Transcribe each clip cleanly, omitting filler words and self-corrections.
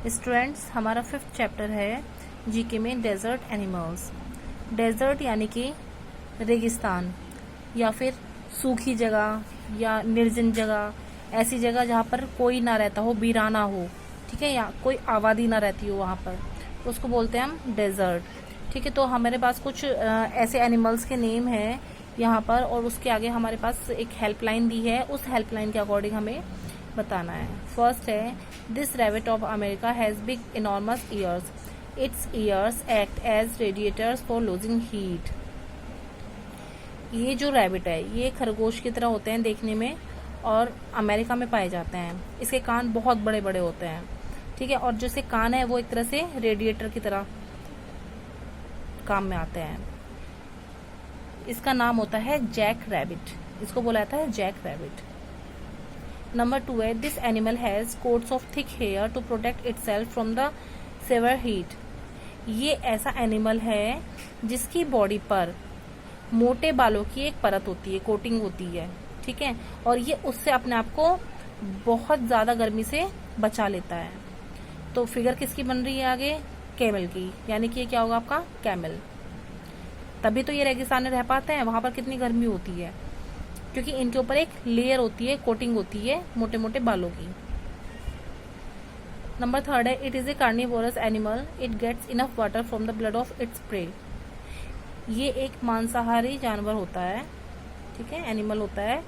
Students, हमारा 5th chapter है GK में डेजर्ट एनिमल्स। डेजर्ट यानी कि रेगिस्तान या फिर सूखी जगह या निर्जन जगह, ऐसी जगह जहाँ पर कोई ना रहता हो, वीराना हो, ठीक है, या कोई आबादी ना रहती हो वहाँ पर, तो उसको बोलते हैं हम डेजर्ट। ठीक है, तो हमारे पास कुछ ऐसे एनिमल्स के नेम हैं यहाँ पर, और उसके आगे हमारे पास एक हेल्पलाइन दी है, उस हेल्पलाइन के अकॉर्डिंग हमें बताना है। फर्स्ट है, this rabbit of America has big enormous ears, its ears act as radiators for losing heat. ये जो रैबिट है ये खरगोश की तरह होते हैं देखने में और अमेरिका में पाए जाते हैं। इसके कान बहुत बड़े बड़े होते हैं, ठीक है, और जो इसके कान है वो एक तरह से रेडिएटर की तरह काम में आते हैं। इसका नाम होता है जैक रैबिट, इसको बोला जाता है जैक रैबिट। नंबर 2 है, this animal has coats of thick hair to protect itself from the severe heat. ये ऐसा एनिमल है जिसकी बॉडी पर मोटे बालों की एक परत होती है, कोटिंग होती है, ठीक है, और ये उससे अपने आप को बहुत ज्यादा गर्मी से बचा लेता है। तो फिगर किसकी बन रही है आगे? कैमल की, यानी कि ये क्या होगा आपका? कैमल। तभी तो ये रेगिस्तान में रह पाते हैं, वहां पर कितनी गर्मी होती है, क्योंकि इनके ऊपर एक लेयर होती है, कोटिंग होती है मोटे मोटे बालों की। नंबर 3 है, it is a carnivorous animal, it gets enough water from the blood of its prey. ये एक मांसाहारी जानवर होता है, ठीक है, एनिमल होता है,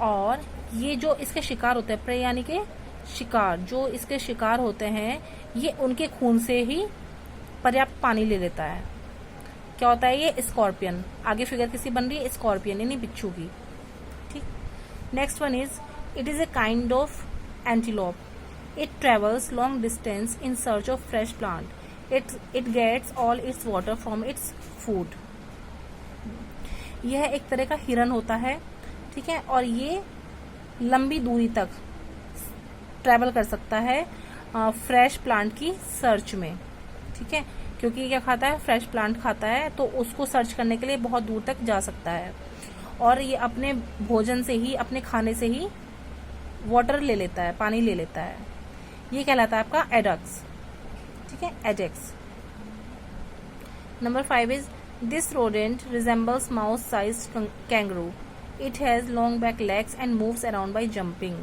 और ये जो इसके शिकार होते हैं, प्रे यानी कि शिकार, जो इसके शिकार होते हैं ये उनके खून से ही पर्याप्त पानी ले लेता है। क्या होता है ये? स्कॉर्पियन। आगे फिगर किसी बन रही है? स्कॉर्पियन यानी बिच्छू की। ठीक। Next one is, it is a kind of antelope, it travels long distance in search of fresh plant, it gets all its water from its food. यह एक तरह का हिरन होता है, ठीक है, और ये लंबी दूरी तक ट्रेवल कर सकता है फ्रेश प्लांट की सर्च में, ठीक है, क्योंकि ये क्या खाता है? फ्रेश प्लांट खाता है, तो उसको सर्च करने के लिए बहुत दूर तक जा सकता है, और ये अपने भोजन से ही, अपने खाने से ही वाटर ले लेता है, पानी ले लेता है। ये कहलाता है आपका एडक्स, ठीक है, addax. Number 5 is, this rodent resembles mouse sized kangaroo, it has long back legs and moves around by jumping.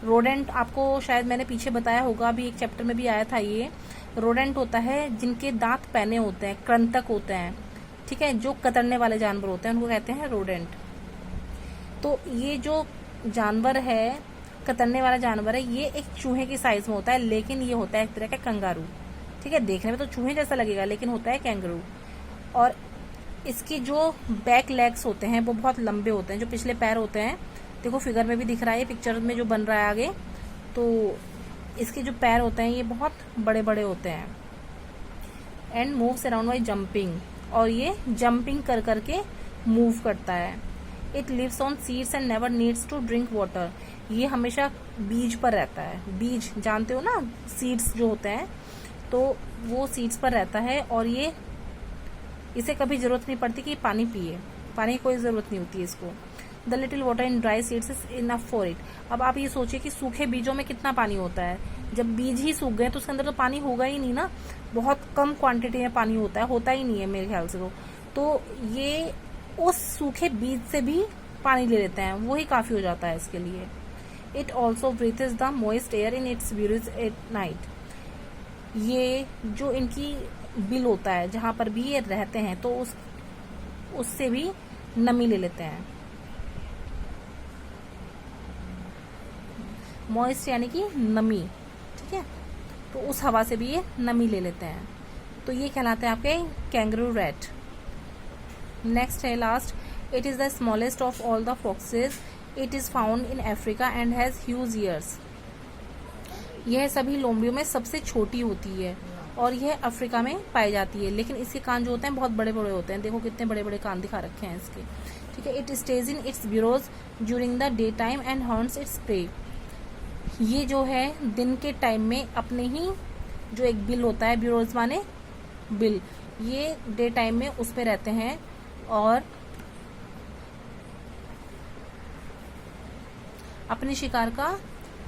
Rodent आपको शायद मैंने पीछे बताया होगा, अभी एक चैप्टर में भी आया था। ये रोडेंट होता है जिनके दांत पैने होते हैं, कृंतक होते हैं, ठीक है, जो कतरने वाले जानवर होते हैं उनको कहते हैं रोडेंट। तो ये जो जानवर है, कतरने वाला जानवर है, ये एक चूहे की साइज में होता है, लेकिन ये होता है एक तरह का कंगारू, ठीक है, देखने में तो चूहे जैसा लगेगा लेकिन होता है कैंगरू। और इसकी जो बैक लेग्स होते हैं वो बहुत लंबे होते हैं, जो पिछले पैर होते हैं, देखो फिगर में भी दिख रहा है, पिक्चर में जो बन रहा है आगे, तो इसके जो पैर होते हैं ये बहुत बड़े बड़े होते हैं। And moves around by jumping, और ये जंपिंग कर करके मूव करता है। It lives on seeds and never needs to drink water, ये हमेशा बीज पर रहता है। बीज जानते हो ना, सीड्स जो होते हैं, तो वो सीड्स पर रहता है, और ये इसे कभी जरूरत नहीं पड़ती कि पानी पिए, पानी की कोई जरूरत नहीं होती है इसको। The little water in dry seeds is enough for it. अब आप ये सोचिए कि सूखे बीजों में कितना पानी होता है, जब बीज ही सूख गए तो उसके अंदर तो पानी होगा ही नहीं ना, बहुत कम क्वांटिटी में पानी होता ही नहीं है मेरे ख्याल से। तो ये उस सूखे बीज से भी पानी ले लेते हैं, वो ही काफी हो जाता है इसके लिए। It also breathes the moist air in its burrows at night. ये जो इनकी बिल होता है जहां पर भी ये रहते हैं, तो उससे भी नमी ले लेते हैं। मॉइस्ट यानी कि नमी, ठीक है, तो उस हवा से भी ये नमी ले लेते हैं। तो ये कहलाते हैं आपके कैंगरू रैट। नेक्स्ट है last, it is the smallest of all the foxes, it is found in Africa and has huge years. यह सभी लोमड़ियों में सबसे छोटी होती है और यह अफ्रीका में पाई जाती है, लेकिन इसके कान जो होते हैं बहुत बड़े बड़े होते हैं, देखो कितने बड़े बड़े कान दिखा रखे हैं इसके, ठीक है। It stage in its bureaus during the day time and horns it's prey. ये जो है दिन के टाइम में अपने ही जो एक बिल होता है, ब्यूरोज माने बिल, ये डे टाइम में उस पे रहते हैं और अपने शिकार का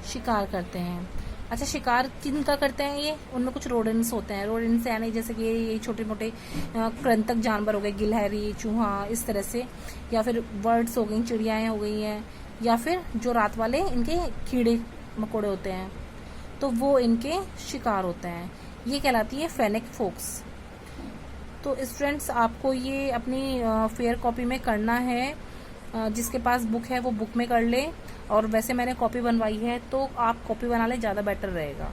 शिकार करते हैं। अच्छा, शिकार किनका करते हैं ये? उनमें कुछ रोडेंट्स होते हैं। रोडेंट्स यानी जैसे कि ये छोटे मोटे कृंतक जानवर हो गए, गिलहरी, चूहा, इस तरह से, या फिर बर्ड्स हो गई, चिड़ियाएँ हो गई हैं, या फिर जो रात वाले इनके कीड़े मकोड़े होते हैं, तो वो इनके शिकार होते हैं। ये कहलाती है फेनिक फोक्स। तो स्टूडेंट्स, आपको ये अपनी फेयर कॉपी में करना है। जिसके पास बुक है वो बुक में कर ले, और वैसे मैंने कॉपी बनवाई है तो आप कॉपी बना ले, ज़्यादा बेटर रहेगा।